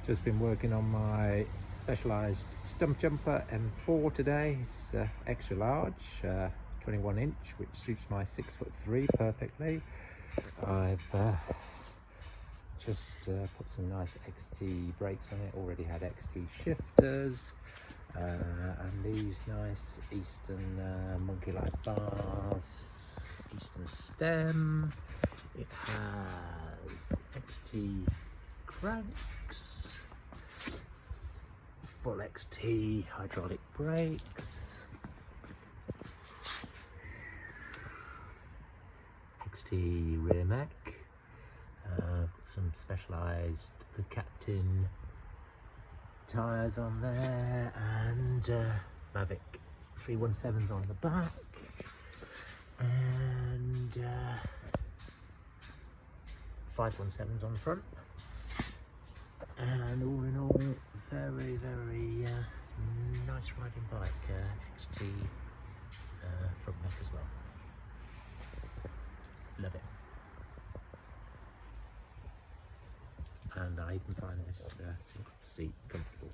Just been working on my specialised Stumpjumper M4 today. It's extra large, 21 inch, which suits my 6'3" perfectly. I've just put some nice XT brakes on it, already had XT shifters, and these nice Eastern monkey-like bars, Eastern stem. It has XT cranks, full XT hydraulic brakes, XT rear mech, some specialised the Captain tyres on there, and Mavic 317s on the back, and 517s on the front. And all in all, very nice riding bike, XT front mech as well. Love it. And I even find this single seat comfortable.